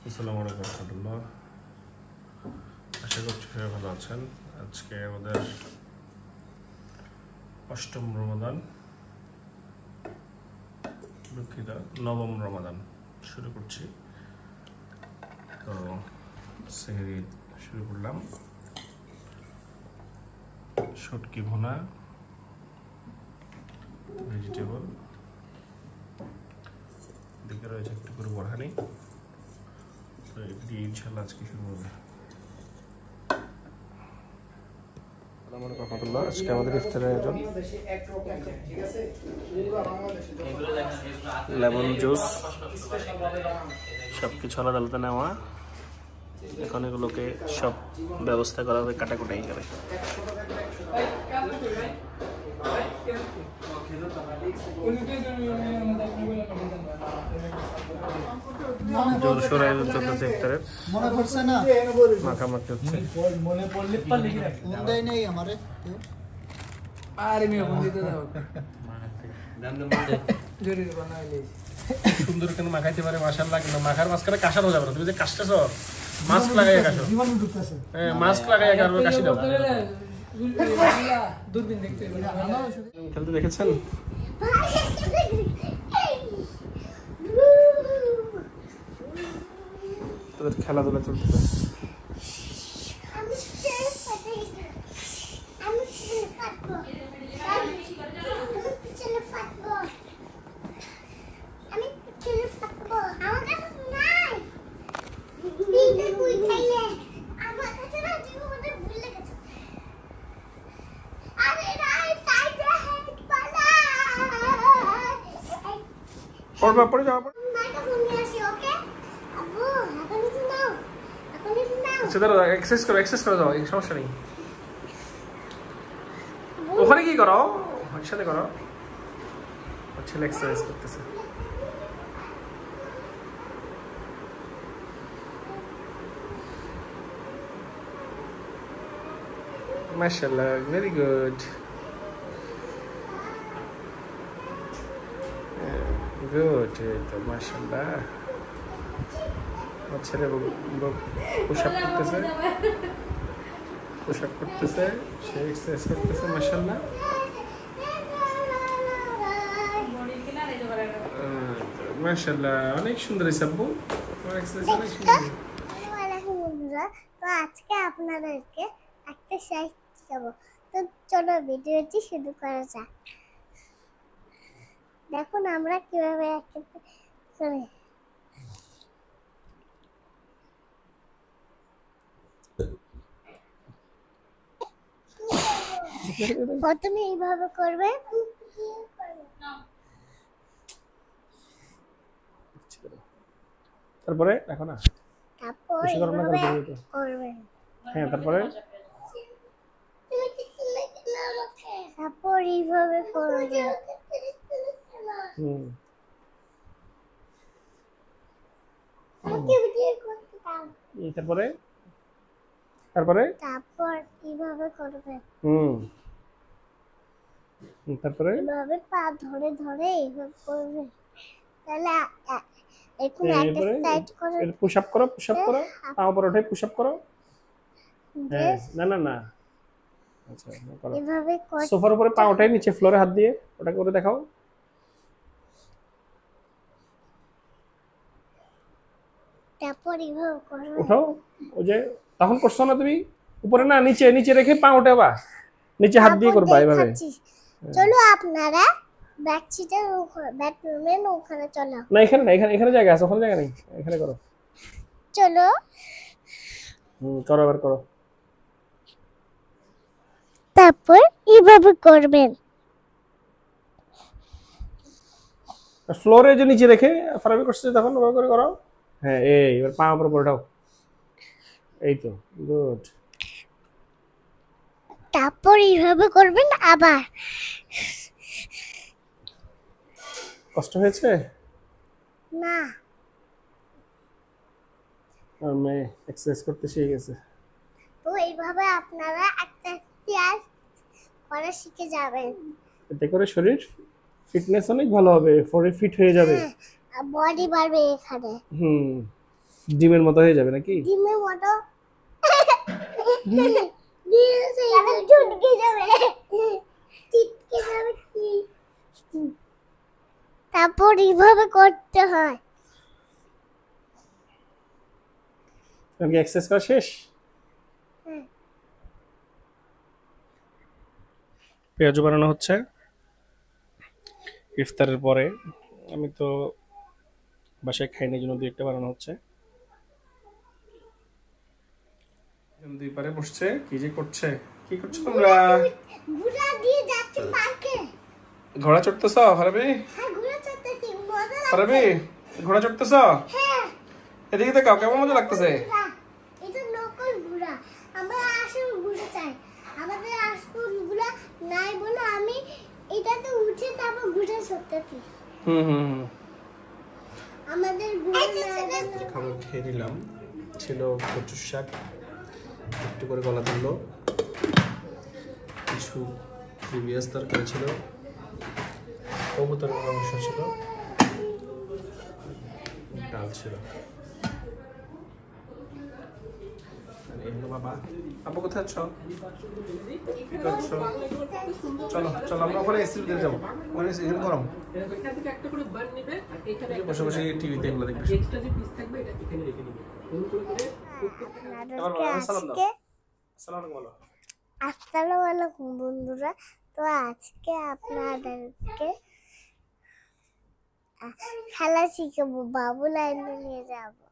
আসসালামু আলাইকুম রাহমাতুল্লাহ। আশা করছি সবাই ভালো আছেন। আজকে আমাদের অষ্টম রমাদান, দুঃখিত, নবম রমাদান শুরু করছি। তো সেহরি শুরু করলাম। শুটকি ভুনা, ভেজিটেবল, দিকে রয়েছে একটু করে বরহানি। তো এটি ইনশাল্লাহ আজকে শুরু হবে। আজকে আমাদের ইফতারের আয়োজন লেমন জুস, সবকিছু আলাদা আলাদা নেওয়া। এখন এগুলোকে সব ব্যবস্থা করা হবে কাটাকুটি হিসাবে। জোরসোর আয়োজন চলতেছে ইফতারের, মাখামাখি হচ্ছে। সুন্দর কেন মাখাইতে পারে মাশাআল্লাহ, কিন্তু মাখার মাঝখানে কাশানো যাবে না। তুমি যে কাশতেছো, মাস্ক লাগাইয়া কাশো। হ্যাঁ, মাস্ক লাগাইয়া কাশি দাও। খেলতে দেখেছেন? তোদের খেলাধুলা চলতেছে। পড়ে যাওয়া এক্সারসাইজ করে যাও, এই সমস্যা নেই। ওখানে কি করো? একসাথে করো। ছেলে এক্সারসাইজ করতেছে। মাশাআল্লাহ, ভেরি গুড, গুড। তো মাশাআল্লাহ, আমার ছেলে পোশাক করতেছে, সে এক্সারসাইজ করতেছে। মাশাআল্লাহ, মাশাআল্লাহ, অনেক সুন্দর হয়েছে আব্বু, তোমার এক্সারসাইজ অনেক সুন্দর। তো আজকে আপনাদেরকে একটা সাইজ দেবো। তো চলো ভিডিওটি শুরু করা যাক। দেখুন আমরা কিভাবে করি। প্রথমে এইভাবে করবে, তারপরে এখন না, তারপর করবে। হ্যাঁ, তারপরে এইভাবে করবে। তারপরে তারপরে তারপর এইভাবে করবে। তারপরে এইভাবে পা ধরে ধরে এইভাবে করবে। তাহলে এখন একটা সাইড করে পুশ আপ করো, পা উপরে উঠে পুশ আপ করো। হ্যাঁ, না আচ্ছা, করো। এইভাবে সোফার উপরে পা উঠাই, নিচে ফ্লোরে হাত দিয়ে ওটা করে দেখাও। তারপর এইভাবে করবে। উঠাও, ওই যে তখন করছো না তুমি, উপরে না নিচে রেখে পা উঠাবা, নিচে হাত দিয়ে করবা এইভাবে। চলো আপনারা ব্যাডরুমের ওখানে চলো। না, এখানে না, এখানে জায়গা আছে, ওখানে জায়গা নেই, এখানে করো। চলো, করো, আবার করো। তারপর এইভাবে করবেন। ফ্লোরে যে নিচে রেখে ফারাবি করছে তখন ওভাবে করে করো। হ্যাঁ, এবার পা উপরে উঠাও। এই তো, গুড। তারপর এইভাবে করবেন আবার। কষ্ট হয়েছে না? আর মেয়ে এক্সারসাইজ করতে শিখে গেছে। তো এইভাবে আপনারা একটা এক্সারসাইজ করা শিখে যাবেন। এতে করে শরীর ফিটনেস অনেক ভালো হবে, শরীর ফিট হয়ে যাবে, বডি বাড়বে এখানে। ডিমের মতো হয়ে যাবে নাকি? ডিমের মতো চটকে যাবে, চিটকে যাবে কি। তারপর এইভাবে করতে হয়। কি এক্সারসাইজ করা শেষ? পেঁয়াজু বানানো হচ্ছে ইফতারের পরে। আমি তো বাসায় খাইনি, জন্য দুই একটা বানানো হচ্ছে। দুই পারে বসছে, কি যে করছে, কি করছো তোমরা? ঘোড়া দিয়ে যাচ্ছে পার্কে। ঘোড়া চড়তেছ ফারাবি? হ্যাঁ ঘোড়া চড়তেছি, মজা লাগছে। ফারাবি ঘোড়া চড়তেছ? হ্যাঁ। এদিকে দেখাও, কেমন মজা লাগতেছে। এটা নকল ঘোড়া, আমরা আসল ঘোড়া চাই। আমাদের আসল ঘোড়া নাই বলে আমি এটাতে উঠে তারপর ঘোড়া চড়তেছি। আমাদের ঘোড়া নাই। খাবার খেয়ে নিলাম, ছিল কচুর শাক, একটু করে গলা তুললো, কিছু প্রিভিয়াস তরকারি ছিল, কবুতরের মাংস ছিল, ডাল ছিল। এগুলো বাবা, আপু কোথায় আছো? কি করছো? চলো চলো, আমরা ওখানে এসি রুমে যাবো, ওখানে এখানে গরম। বসে বসে টিভিতে এগুলো দেখবে। আসসালামু আলাইকুম বন্ধুরা। তো আজকে আপনাদেরকে খেলা শিখাবো। বাবু ল্যান্ডে নিয়ে যাবো।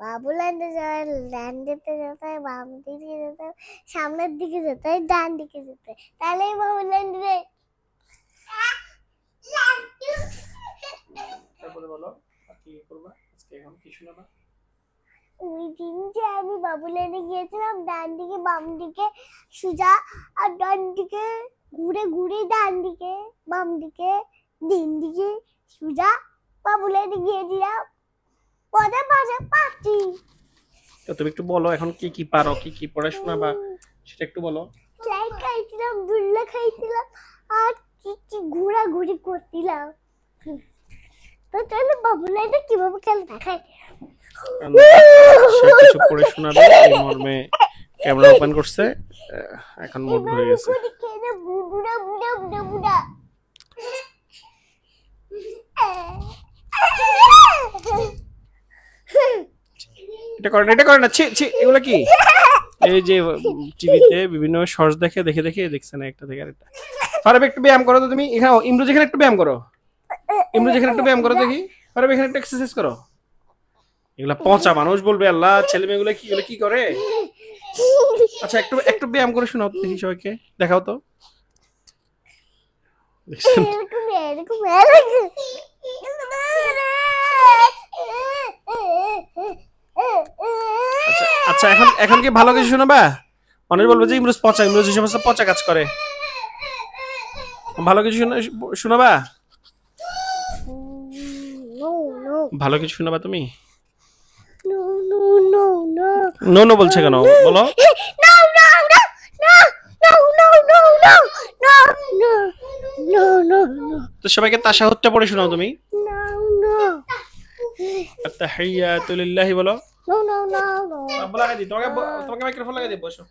বাবু ল্যান্ডে যাওয়ার ল্যান্ডেতে যেতে হয়, বাম দিকে যেতে হয়, সামনের দিকে যেতে হয়, ডান দিকে যেতে হয়, তাহলেই বাবু ল্যান্ডে। তারপরে বলো কি করবা আজকে, এখন কি শোনাবা? ওই দিন যে আমি বাবু ল্যান্ডে গিয়েছিলাম, ডান দিকে বাম দিকে সোজা, আর ডান দিকে ঘুরে ঘুরে ডান দিকে বাম দিকে তিন দিকে সোজা বাবু ল্যান্ডে গিয়েছিলাম। পদে পাশে পাচ্ছি। তো তুমি একটু বলো এখন কি কি পারো, কি কি পড়াশোনা বা সেটা একটু বলো। ফ্লাই খাইছিলাম, দুল্লা খাইছিলাম, আর কি কি ঘোরাঘুরি করছিলাম। তো চলো বাবু ল্যান্ডে কিভাবে খেলে দেখাই। সে কিছু পড়ে শোনাবে এই মর্মে ক্যামেরা ওপেন করছে, এখন মুড হয়ে গেছে। বুড়া বুড়া বুড়া বুড়া এটা করে না, ছি ছি, এগুলো কি? এই যে টিভিতে বিভিন্ন শর্টস দেখে দেখে দেখে দেখছে না, একটা থেকে আরেকটা। ফারাবি একটু ব্যায়াম করো তো তুমি, এখানে ইমরুজ এখানে একটু ব্যায়াম করো, ইমরুজ এখানে একটু ব্যায়াম করো দেখি। ফারাবি এখানে একটু এক্সারসাইজ করো। এগুলা পচা মানুষ বলবে, আল্লাহ ছেলে মেয়েগুলো কি এগুলো কি করে। আচ্ছা একটু একটু ব্যায়াম করে শোনাও দেখি, সবাইকে দেখাও তো। আচ্ছা এখন এখন কি ভালো কিছু শোনাবা? অনেক বলবো যে ইমরুজ পচা, ইমরুজ এই সমস্ত পচা কাজ করে। ভালো কিছু শোনাবা, ভালো কিছু শোনাবা তুমি। নো নো বলছে কেন বলো। তো সবাইকে তাশাহুদটা পড়ে শোনাও তুমি। আত্তাহিয়াতু লিল্লাহি বলো। লাগাই দি, তোমাকে মাইক্রোফোন লাগাই দি, বসো।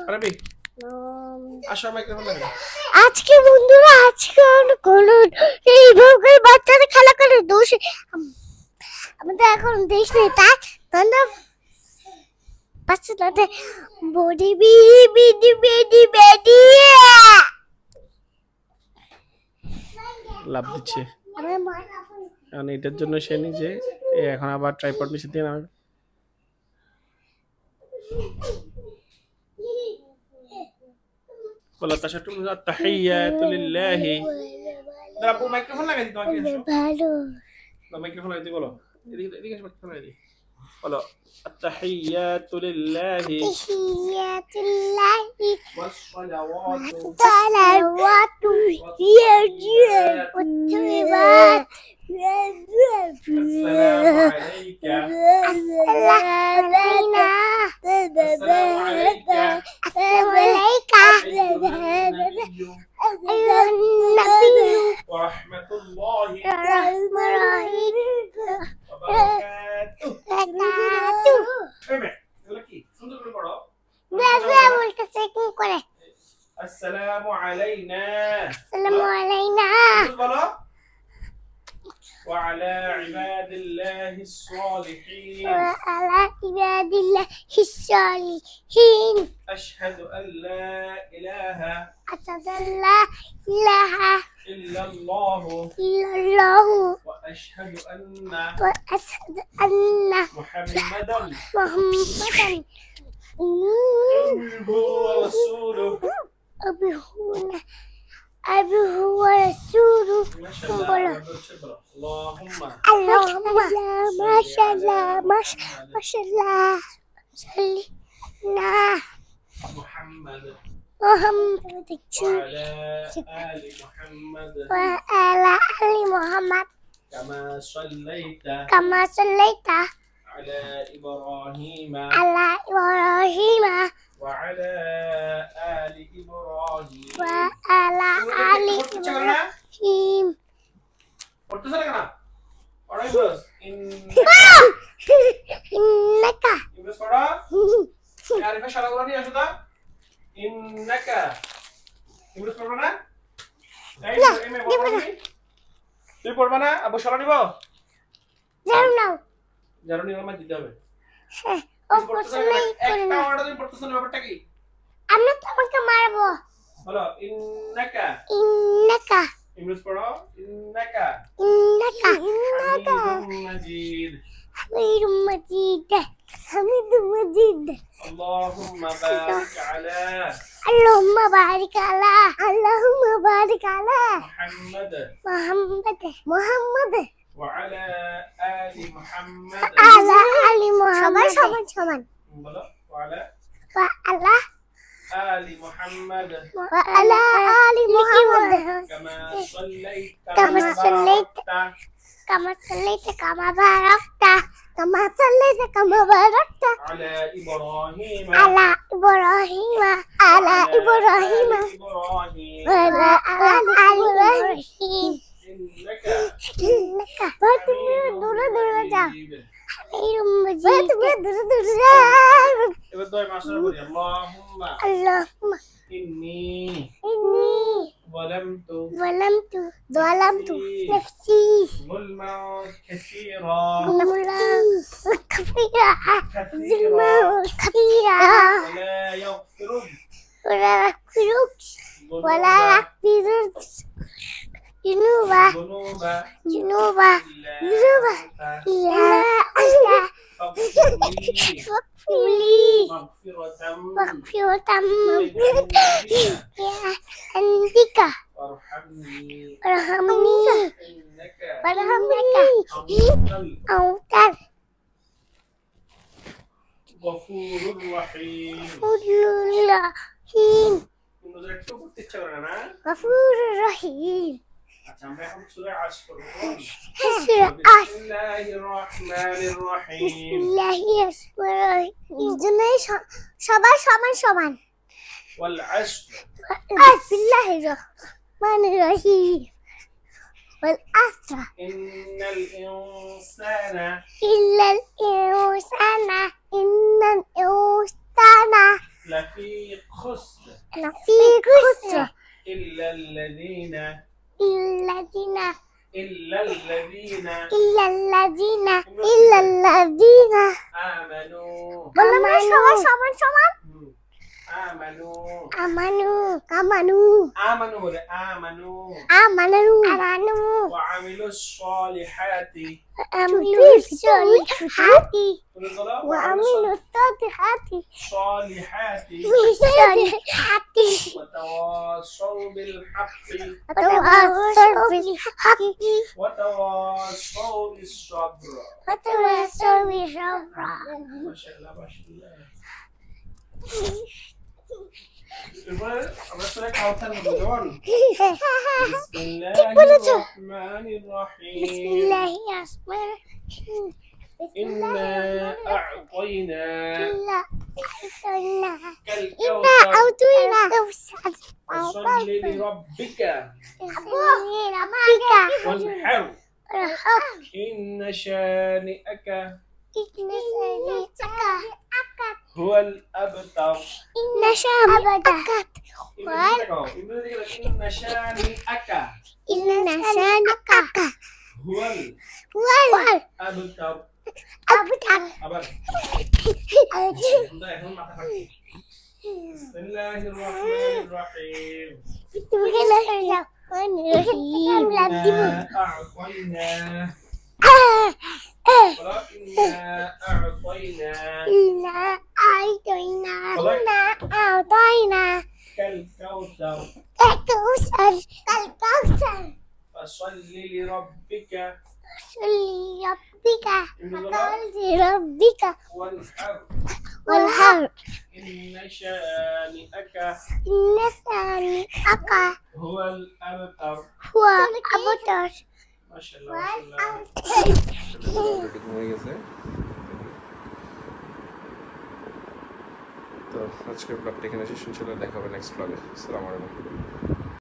আরবি আসো, মাইক্রোফোন লাগাই। আজকে বন্ধুরা, আজকে কোন এইভাবে বাচ্চারা খেলা করে দোষ আমাদের এখন দেশ নেই, তাই তোমরা বাচ্চাদের বডি বিডি বিডি বিডি বিডি লাভ দিচ্ছে। কারণ এটার জন্য সে নিজে এখন আবার ট্রাইপড নিচে দিয়ে নামে। বলো তাহিয়াতু লিল্লাহি। দাঁড়া আপু, মাইক্রোফোন লাগাই দি তোমাকে। ভালো মাইক্রোফোন লাগাই দি, বলো এদিকে এদিকে মাইক্রোফোন লাগাই দি, বলো আত্তাহিয়াতু লিল্লাহি তাহিয়াতুল্লাহি ওয়াসসালাওয়াতু সালাওয়াতু ওয়াত السلام علينا. السلام علينا بلو. وعلى عباد الله الصالحين. وعلى عباد الله الصالحين. أشهد أن لا إله أشهد أن لا إله إلا الله إلا الله وأشهد أن وأشهد أن محمدا محمدا عبده ورسوله. عبده ورسوله. ما شاء الله. اللهم اللهم ما شاء الله ما شاء الله صل على محمد محمد وعلى آل محمد وعلى آل محمد كما صليت كما صليت على إبراهيم على إبراهيم وعلى آل إبراهيم. وعلى آل إبراهيم. পড়তেছ না পড়াই বস إنك ইংলিশ পড়া আরিফা শালাগুলো নিয়ে আসো তা ইন্নাকা ইংলিশ পড়বা না এই মে পড়বা না তুই পড়বা না আবু শালা নিব জানো নিও মা দিতে হবে ও পছন্দ একটা ওয়ার্ড তুমি পড়তেছ না ব্যাপারটা কি আমি তোমাকে মারবো বলো ইন্নাকা إنك ইংলিশ পড়ো ইন্নাকা إنك হামিদুম মাজিদ حميد مجيد حميد مجيد. اللهم بارك على اللهم بارك على اللهم بارك على محمد محمد وعلى آل محمد على آل محمد شمان بلى وعلى وعلى آل محمد وعلى آل محمد كما صليت كما صليت وباركت كما صليت كما باركت كما صليت كما باركت على إبراهيم على إبراهيم على إبراهيم إبراهيم وعلى آل إبراهيم إنك إنك دورة دورة جا حميد حميد مجيد دورة دورة এবার দয় মাসরা বলি اللهم اللهم إني إني ظلمت ظلمت نفسي ظلما كثيرا ظلما كثيرا كثيرا كثيرا ولا يغفر ولا أغفرك ولا أغفر ذنوب الذنوب ذنوب إلا إلا أنت فاغفر لي فاغفر لي مغفرة مغفرة من عندك وارحمني وارحمني إنك وارحمك أنت أنت الغفور الرحيم الرحيم তোমাদের একটু করতে ইচ্ছা করে না غفور رحيم. আচ্ছা আমরা এখন সূরা আশ করব বিসমিল্লাহির রহমানির بسم রহিম الله الرحمن الرحيم. সবাই সমান সমান. ওয়াল আসর بسم الله الرحمن الرحيم والعصر ইন্নাল ইনসানা إلا الإنسان إن الإنسان লাফি খুসর لفي خسر إلا الذين إلا الذين إلا الذين إلا الذين إلا الذين آمنوا সমান সমান آمنوا آمنوا آمنوا آمنوا ولا آمنوا آمنوا آمنوا وعملوا الصالحات وعملوا الصالحات وعملوا الصالحات صالحات الصالحات وتواصوا بالحق وتواصوا بالحق وتواصوا بالصبر وتواصوا بالصبر. ما شاء الله ما شاء الله এবার আমরা সূরা কাউসার বলবো কেমন বিসমিল্লাহির রহমানির রহিম بسم الله الرحمن الرحيم. إنا أعطينا إنا أعطينا كالكوثر أعطينا كوثر فصل لربك ربك وانحر إن شانئك إن شانئك هو الأبتر. إن شانئك إن شانئك إن شانئك هو الأبتر. الأبتر. আবার এখন মাথা ফাটি। বিসমিল্লাহির রহমানির রহিম। إنا أعطيناه. قرأ إنا أعطيناه كالكوثر. فصل لربك والحر إن شانئك هو الأبتر. ما شاء الله ما شاء الله। হয়ে গেছে। তো আজকের ব্লগটা এখানে শেষ হলো, দেখা হবে নেক্সট ব্লগে। আসসালামু আলাইকুম।